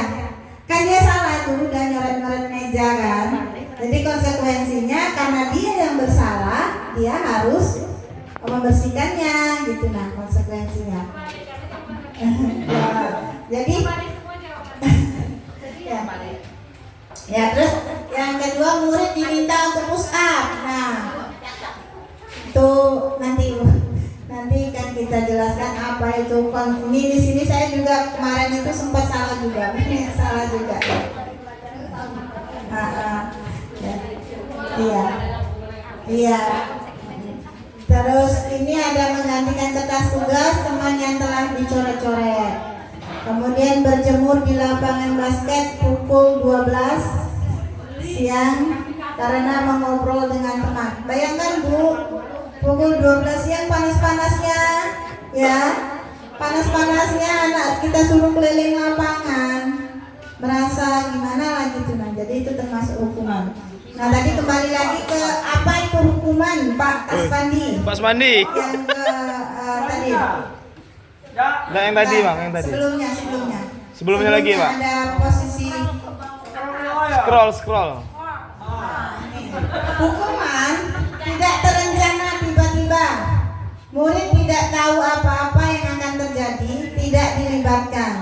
Kan dia salah tuh, udah nyoret-nyoret meja kan. Jadi konsekuensinya karena dia yang bersalah, dia harus membersihkannya gitu. Nah, konsekuensinya. Jadi ya, terus yang kedua, murid diminta untuk push up. Nah, itu nanti kan kita jelaskan apa itu. Ini di sini saya juga kemarin itu sempat salah juga, salah juga. Iya. Terus ini ada menggantikan kertas tugas teman yang telah dicoret-coret. Kemudian berjemur di lapangan basket pukul 12 siang karena mengobrol dengan teman. Bayangkan Bu, pukul 12 siang panas-panasnya ya. Panas-panasnya anak kita suruh keliling lapangan. Merasa gimana lagi tuh. Nah, jadi itu termasuk hukuman. Nah, tadi kembali lagi ke apa itu hukuman Pak Aspandi. Pak Spandi. Yang ke tadi. Nah, yang tadi Bang, yang tadi. Sebelumnya lagi Pak. Ada posisi Scroll. hukuman tidak terencana tiba-tiba. Murid tidak tahu apa-apa yang akan terjadi, tidak dilibatkan.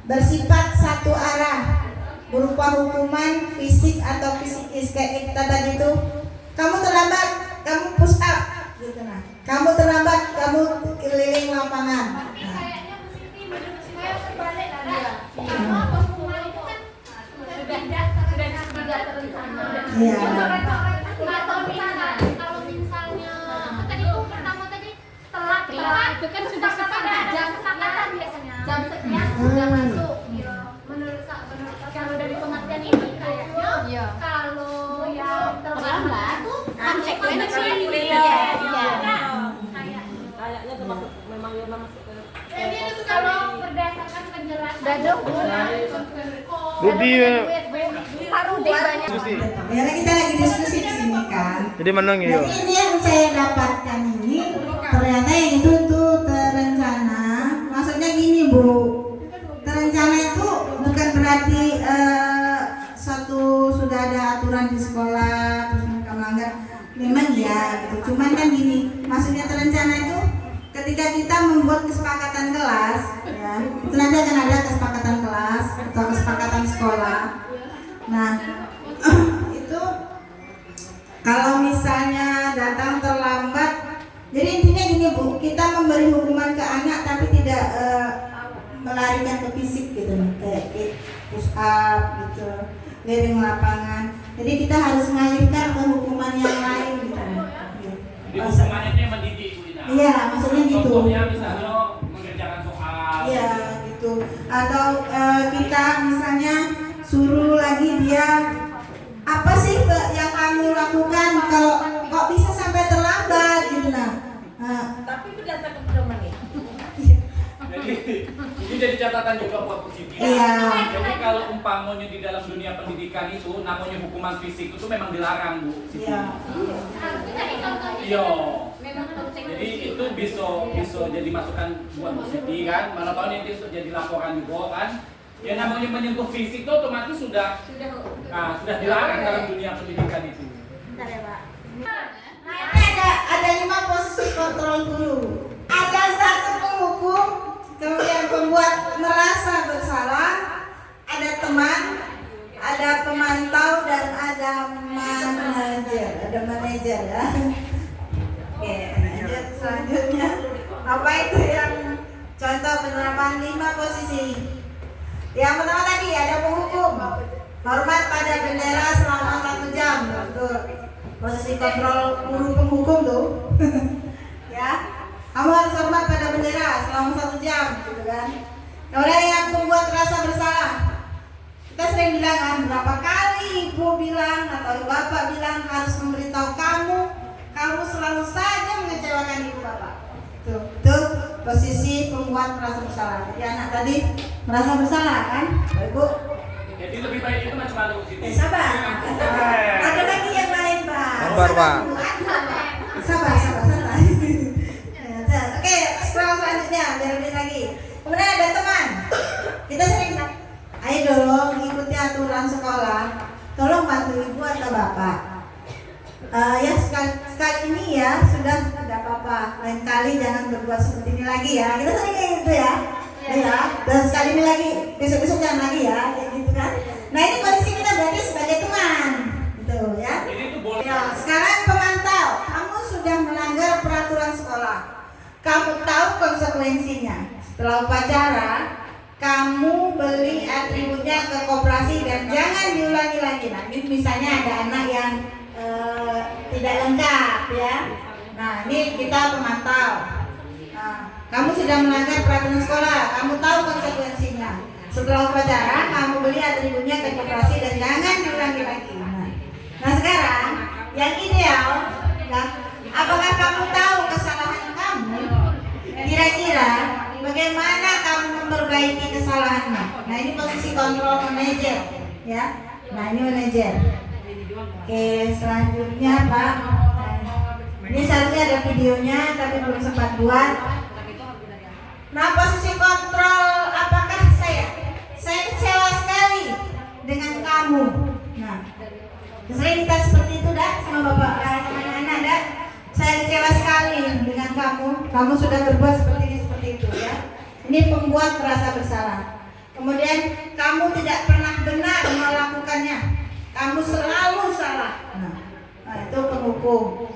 Bersifat satu arah, berupa hukuman fisik atau psikis kayak kita tadi itu. Kamu terlambat, kamu push up gitu. Nah, kamu terlambat, kamu keliling lapangan. Nah. Iya. itu kan sudah sepakat jam kesepakatan biasanya. Jam sekian sudah masuk. Iya. Menurut kalau dari pengertian ini kayaknya kalau yang terlambat tuh konsekuensi. Kayaknya termasuk memang kalau berdasarkan penjelasan Rudi banyak. Ya kita lagi diskusi di sini kan. Jadi menang ya. Jadi ini yang saya dapatkan ini ternyata yang itu tuh terencana. Maksudnya gini Bu, terencana itu bukan berarti satu sudah ada aturan di sekolah terus mereka melanggar. Memang ya gitu. Cuman kan gini, maksudnya terencana itu ketika kita membuat kesepakatan kelas, ya, itu nanti akan ada kesepakatan kelas atau kesepakatan sekolah. Nah, itu kalau misalnya datang terlambat, jadi intinya gini Bu, kita memberi hukuman ke anak tapi tidak melarikan ke fisik gitu, kayak push up gitu, keliling lapangan. Jadi kita harus mengalihkan ke hukuman yang lain gitu. Jadi hukumannya itu yang mendidik, Bu Ina. Iya, maksudnya gitu. Contohnya misalnya mengerjakan soal. Iya, gitu. Atau kita misalnya suruh lagi dia, apa sih yang kamu lakukan kalau kok bisa sampai terlambat gitu nah. Tapi berdasarkan pedoman ya. Jadi ini jadi catatan juga buat Bu Siti. Iya. Jadi kalau umpamanya di dalam dunia pendidikan itu namanya hukuman fisik itu memang dilarang, Bu Siti. Iya. Iya. Jadi itu bisa jadi masukan buat Bu Siti kan. Mana tahu nanti untuk jadi laporan juga kan. Ya namanya menyentuh fisik itu otomatis sudah dilarang dalam dunia pendidikan itu. Bentar ya, Pak. Nah, ini ada 5 posisi kontrol dulu. Ada 1 penghukum, kemudian pembuat merasa bersalah, ada teman, ada pemantau dan ada manajer. Ada manajer ya. Oke, manajer selanjutnya apa itu yang contoh penerapan 5 posisi. Yang pertama tadi ada penghukum, hormat pada bendera selama 1 jam. Betul. Posisi kontrol guru penghukum tuh. Ya, kamu harus hormat pada bendera selama 1 jam, gitu kan. Kemudian yang membuat rasa bersalah, kita sering bilang kan, berapa kali ibu bilang atau bapak bilang harus memberitahu kamu selalu saja mengecewakan ibu bapak. Tuh posisi pembuat merasa bersalah. Jadi anak tadi merasa bersalah kan, ibu. Jadi lebih baik itu macam mana Bu Siti? Sabar. Ada lagi yang lain Pak. Sabar, Pak. Sabar, santai. Oke, scroll selanjutnya biar lebih lagi. Kemudian ada teman. Kita sering, ayo dong ikuti aturan sekolah. Tolong bantu ibu atau bapak. Ya sekali ini ya sudah tidak apa-apa. Lain kali jangan berbuat seperti ini lagi ya. Kita sering kayak gitu ya. Ya, dan sekali ini lagi, besok-besok jangan lagi ya, kayak gitu kan. Nah ini posisi kita berarti sebagai teman, gitu ya. Ya, sekarang pemantau, kamu sudah melanggar peraturan sekolah. Kamu tahu konsekuensinya. Setelah upacara, kamu beli atributnya ke koperasi dan jangan diulangi lagi. Nah, ini misalnya ada anak yang tidak lengkap ya. Nah, ini kita pemantau. Nah, kamu sudah melanggar peraturan sekolah, kamu tahu konsekuensinya. Setelah upacara, kamu beli atributnya ke koperasi dan jangan diulangi lagi. Nah sekarang, yang ideal, ya, apakah kamu tahu kesalahan kamu? Kira-kira bagaimana kamu memperbaiki kesalahannya? Nah ini posisi kontrol manajer, ya. Nah ini manajer. Oke, selanjutnya Pak. Ini seharusnya ada videonya, tapi belum sempat buat. Nah posisi kontrol, apakah saya kecewa sekali dengan kamu. Nah sering kita seperti itu dah sama bapak, sama anak-anak dah. Saya kecewa sekali dengan kamu sudah berbuat seperti itu ya. Ini pembuat merasa bersalah. Kemudian kamu tidak pernah benar melakukannya, kamu selalu salah. Nah itu penghukum.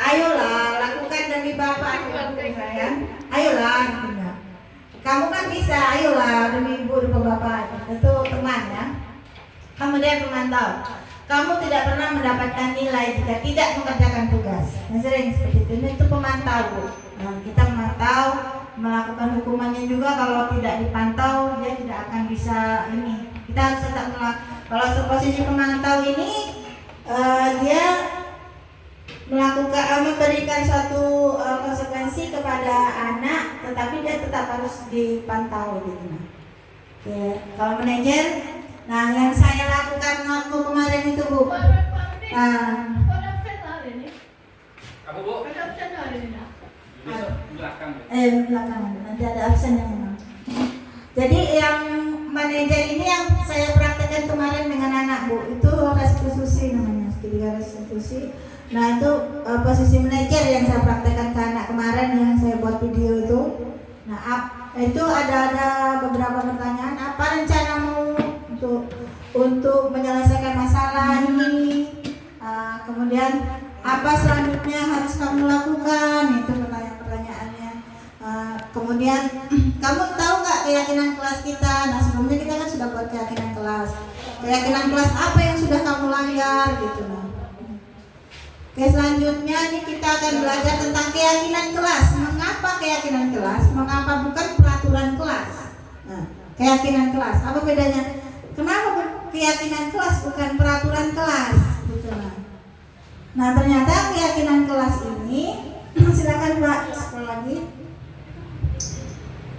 Ayolah lakukan demi bapak, sayang. Ayolah. Kamu kan bisa, ayolah demi ibu dan bapak. Itu teman ya. Kemudian pemantau. Kamu tidak pernah mendapatkan nilai jika tidak mengerjakan tugas. Nah, sering seperti itu. Itu pemantau, Bu. Nah, kita memantau melakukan hukumannya juga. Kalau tidak dipantau dia tidak akan bisa ini. Kita harus tetap kalau posisi pemantau ini dia memberikan suatu konsekuensi kepada anak, tetapi dia tetap harus dipantau gitu. Oke, kalau manajer, nah yang saya lakukan waktu kemarin itu Bu, Apa Bu? Belakang. Belakangan nanti ada absennya memang. Jadi yang manajer ini yang saya praktekkan kemarin dengan anak Bu, itu restitusi namanya, ketiga restitusi. Nah itu posisi manajer yang saya praktekkan ke anak kemarin yang saya buat video itu. Nah itu ada beberapa pertanyaan. Apa rencanamu untuk menyelesaikan masalah ini? Kemudian apa selanjutnya harus kamu lakukan? Itu pertanyaan-pertanyaannya. Kemudian kamu tahu nggak keyakinan kelas kita? Nah sebelumnya kita kan sudah buat keyakinan kelas. Keyakinan kelas apa yang sudah kamu langgar gitu loh. Oke, selanjutnya ini kita akan belajar tentang keyakinan kelas. Mengapa keyakinan kelas? Mengapa bukan peraturan kelas? Nah, keyakinan kelas. Apa bedanya? Kenapa keyakinan kelas bukan peraturan kelas? Gitu lah. Nah, ternyata keyakinan kelas ini silakan Pak scroll lagi.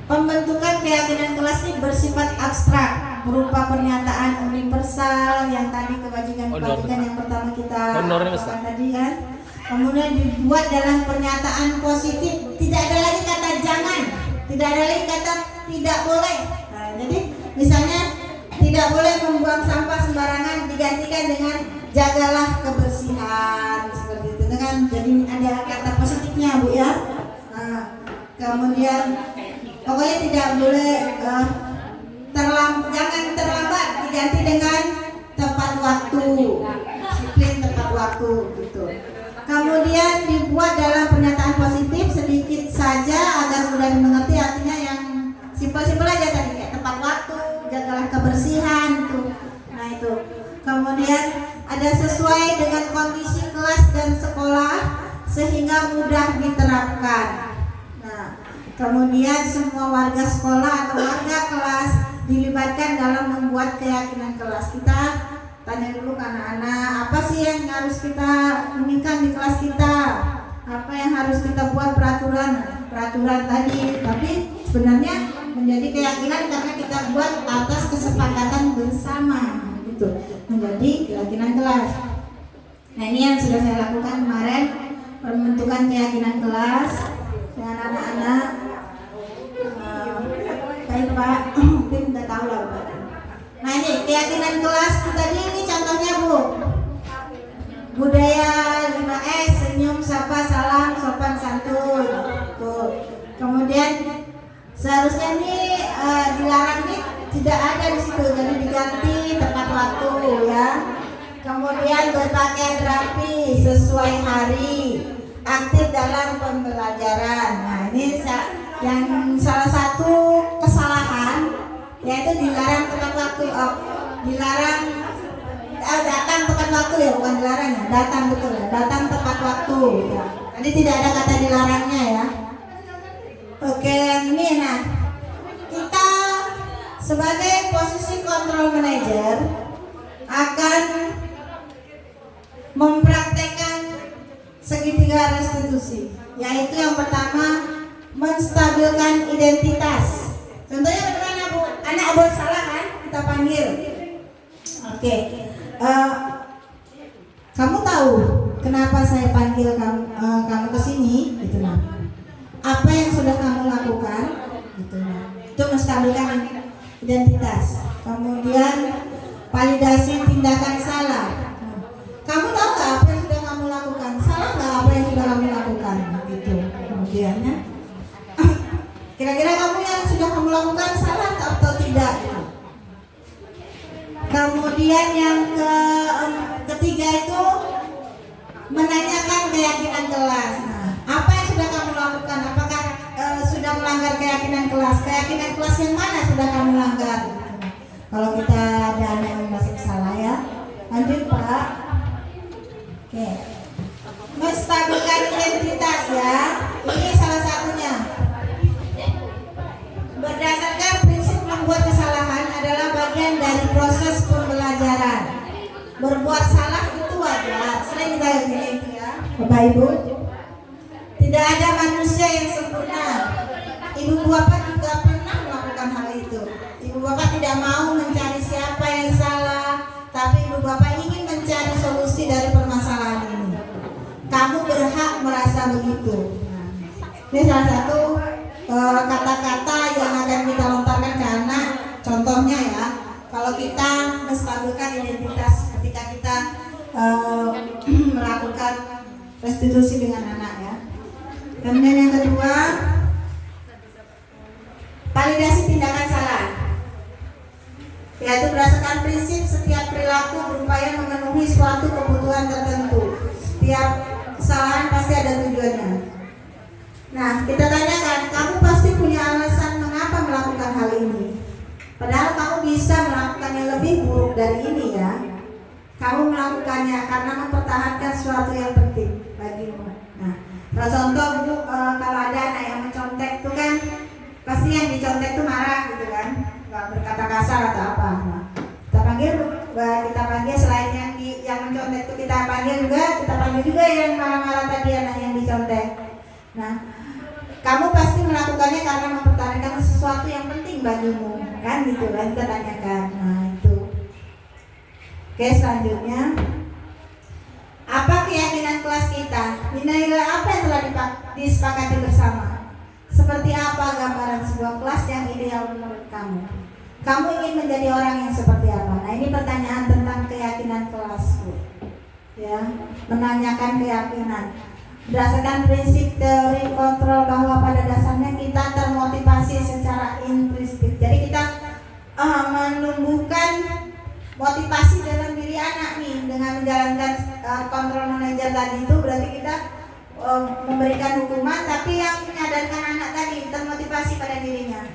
Pembentukan keyakinan kelas ini bersifat abstrak, berupa pernyataan universal yang tadi kebajikan-kebajikan yang pertama kita lakukan tadi kan. Kemudian dibuat dalam pernyataan positif, tidak ada lagi kata jangan, tidak ada lagi kata tidak boleh. Nah, jadi misalnya tidak boleh membuang sampah sembarangan digantikan dengan jagalah kebersihan seperti itu kan. Jadi ada kata positifnya Bu ya. Nah, kemudian pokoknya tidak boleh jangan terlambat diganti dengan tepat waktu, disiplin tepat waktu gitu. Kemudian dibuat dalam pernyataan positif sedikit saja agar mudah dimengerti, artinya yang simpel-simpel aja tadi kayak tepat waktu, jagalah kebersihan tuh. Nah itu. Kemudian ada sesuai dengan kondisi kelas dan sekolah sehingga mudah diterapkan. Nah, kemudian semua warga sekolah atau warga kelas dilibatkan dalam membuat keyakinan kelas. Kita tanya dulu ke anak-anak, apa sih yang harus kita inginkan di kelas kita? Apa yang harus kita buat peraturan tadi? Tapi sebenarnya menjadi keyakinan karena kita buat atas kesepakatan bersama, gitu. Menjadi keyakinan kelas. Nah ini yang sudah saya lakukan kemarin, pembentukan keyakinan kelas dengan anak-anak. Baik Pak, mungkin udah tahu lah Pak. Nah ini keyakinan kelas tadi ini contohnya Bu. Budaya 5S, senyum, sapa, salam, sopan, santun. Tuh. Kemudian seharusnya ini dilarang nih tidak ada di situ, jadi diganti tepat waktu ya. Kemudian berpakaian rapi sesuai hari, aktif dalam pembelajaran. Nah ini yang salah satu kesalahan yaitu dilarang tepat waktu, dilarang datang tepat waktu ya, bukan dilarang ya, datang betul ya, datang tepat waktu ya. Tadi tidak ada kata dilarangnya ya. Oke, yang ini nah kita sebagai posisi control manager akan mempraktekkan segitiga restitusi, yaitu yang pertama menstabilkan identitas. Contohnya bagaimana Bu? Anak buat salah kan, kita panggil. Oke, kamu tahu kenapa saya panggil kamu ke sini? Gitu nah. Apa yang sudah kamu lakukan? Gitu nah. Itu menstabilkan identitas. Kemudian validasi tindakan salah. Kamu tahu nggak apa yang sudah kamu lakukan? Salah nggak apa yang sudah kamu lakukan? Gitu. Kemudiannya, kira-kira kamu yang sudah kamu lakukan salah atau tidak? Kemudian yang ketiga itu menanyakan keyakinan kelas. Nah, apa yang sudah kamu lakukan? Apakah sudah melanggar keyakinan kelas? Keyakinan kelas yang mana sudah kamu langgar? Kalau kita ada anak yang masih salah ya, lanjut Pak. Oke, menstabilkan identitas ya. Ini salah satunya. ibu bapak juga pernah melakukan hal itu. Ibu bapak tidak mau mencari siapa yang salah, tapi ibu bapak ingin mencari solusi dari permasalahan ini. Kamu berhak merasa begitu. Ini salah satu kata-kata yang akan kita lontarkan ke anak. Contohnya ya, kalau kita menstabilkan identitas ketika kita melakukan restitusi dengan anak ya. Kemudian yang kedua, validasi tindakan salah, yaitu berdasarkan prinsip setiap perilaku berupaya memenuhi suatu kebutuhan tertentu. Setiap kesalahan pasti ada tujuannya. Nah, kita tanyakan, kamu pasti punya alasan mengapa melakukan hal ini. Padahal kamu bisa melakukan yang lebih buruk dari ini ya. Kamu melakukannya karena mempertahankan sesuatu yang penting bagimu. Nah, contoh Bu, kalau ada anak yang mencontek itu kan pasti yang dicontek itu marah gitu kan, berkata kasar atau apa. Nah, kita panggil selain yang mencontek itu kita panggil juga yang marah-marah tadi, anak yang dicontek. Nah, kamu pasti melakukannya karena mempertahankan sesuatu yang penting bagimu, kan gitu kan kita tanyakan. Nah itu. Oke, selanjutnya, apa keyakinan kelas kita? Nilai apa yang telah disepakati bersama? Seperti apa gambaran sebuah kelas yang ideal menurut kamu? Kamu ingin menjadi orang yang seperti apa? Nah ini pertanyaan tentang keyakinan kelas, Bu. Ya, menanyakan keyakinan. Berdasarkan prinsip teori kontrol bahwa pada dasarnya kita termotivasi secara intrinsik. Jadi kita menumbuhkan motivasi dalam diri anak nih dengan menjalankan kontrol manajer tadi itu, berarti kita memberikan hukuman tapi yang menyadarkan anak tadi termotivasi pada dirinya.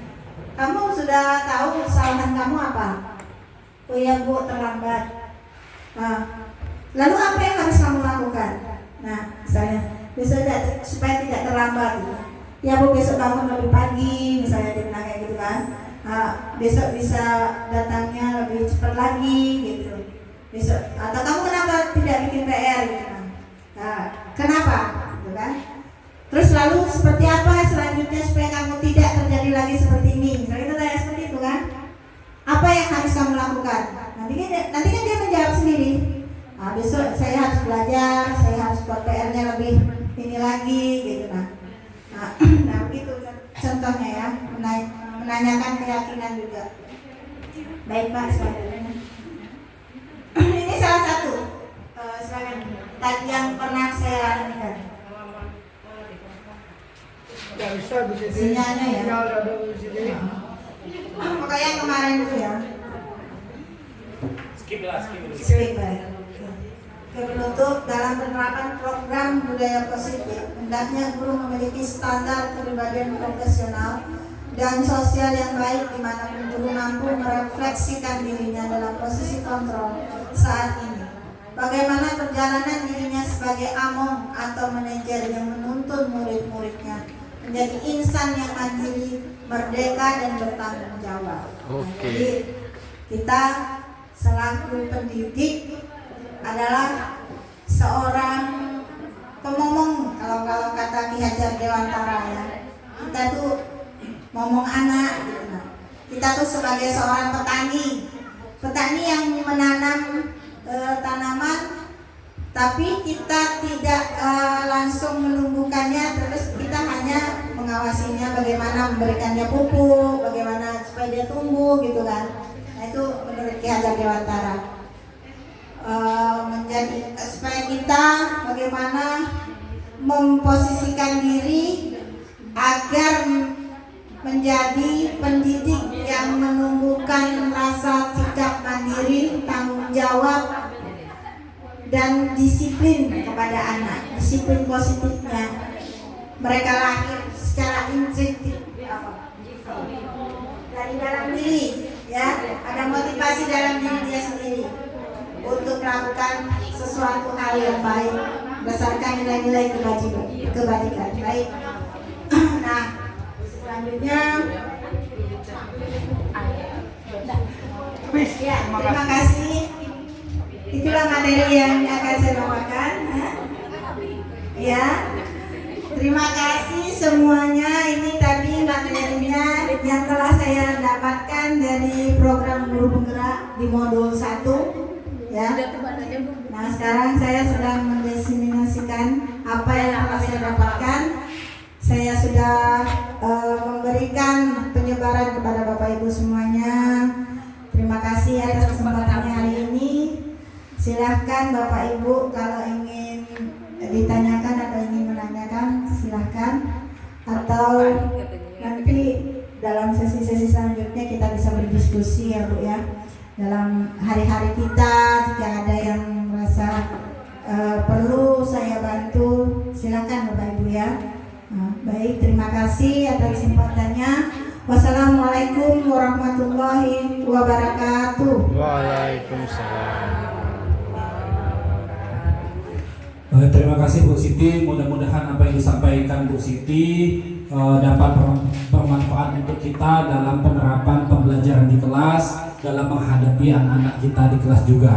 Kamu sudah tahu kesalahan kamu apa? Oh ya Bu, terlambat. Nah, lalu apa yang harus kamu lakukan? Nah, misalnya supaya tidak terlambat gitu. Ya Bu, besok bangun lebih pagi, misalnya dia bilang kayak gitu kan. Besok bisa datangnya lebih cepat lagi gitu. Besok, atau kamu kenapa tidak bikin PR gitu kan. Nah, kenapa gitu kan. Terus lalu seperti apa selanjutnya supaya kamu tidak terjadi lagi seperti ini. Misalnya kita tanya seperti itu kan. Apa yang harus kamu lakukan? Nanti kan dia menjawab sendiri. Nah, besok saya harus belajar, saya harus buat PR-nya lebih ini lagi gitu. Nah begitu contohnya ya, menanyakan keyakinan juga. Baik Pak, selanjutnya. Ini salah satu tadi yang pernah saya lakukan. Sinyalnya ya. Pokoknya yang kemarin itu ya. Skip lah. Penutup, dalam penerapan program budaya positif, hendaknya guru memiliki standar kepribadian profesional dan sosial yang baik, di mana guru mampu merefleksikan dirinya dalam posisi kontrol saat ini. Bagaimana perjalanan dirinya sebagai among atau manajer yang menuntun murid-muridnya menjadi insan yang mandiri, merdeka dan bertanggung jawab. Jadi kita selaku pendidik adalah seorang pemomong, kalau kata Ki Hajar Dewantara ya. Kita tuh ngomong anak gitu. Kita tuh sebagai seorang petani yang menanam tanaman, tapi kita tidak langsung menumbuhkannya, terus kita hanya mengawasinya, bagaimana memberikannya pupuk, bagaimana supaya dia tumbuh gitu kan. Nah itu menurut Ki Hajar Dewantara. Menjadi supaya kita bagaimana memposisikan diri agar menjadi pendidik yang menumbuhkan rasa sikap mandiri, tanggung jawab dan disiplin kepada anak. Disiplin positifnya, mereka lahir secara intrinsik dari dalam diri ya, ada motivasi dalam diri dia sendiri untuk melakukan sesuatu hal yang baik berdasarkan nilai-nilai kebajikan. Baik. Nah, selanjutnya ya, terima kasih. Itulah materi yang akan saya bawakan. Ya, terima kasih semuanya. Ini tadi materi di modul 1 ya. Nah, sekarang saya sedang mendiseminasikan apa yang telah saya dapatkan. Saya sudah memberikan penyebaran kepada Bapak Ibu semuanya. Terima kasih atas kesempatannya hari ini. Silahkan Bapak Ibu kalau ingin ditanyakan atau ingin menanyakan, silahkan. Atau nanti dalam sesi-sesi selanjutnya kita bisa berdiskusi ya Bu ya. Dalam hari-hari kita jika ada yang merasa perlu saya bantu, silakan Bapak Ibu ya. Baik, terima kasih atas kesempatannya. Wassalamualaikum warahmatullahi wabarakatuh. Waalaikumsalam. Terima kasih Bu Siti, mudah-mudahan apa yang disampaikan Bu Siti dapat bermanfaat untuk kita dalam penerapan pembelajaran di kelas, dalam menghadapi anak-anak kita di kelas juga.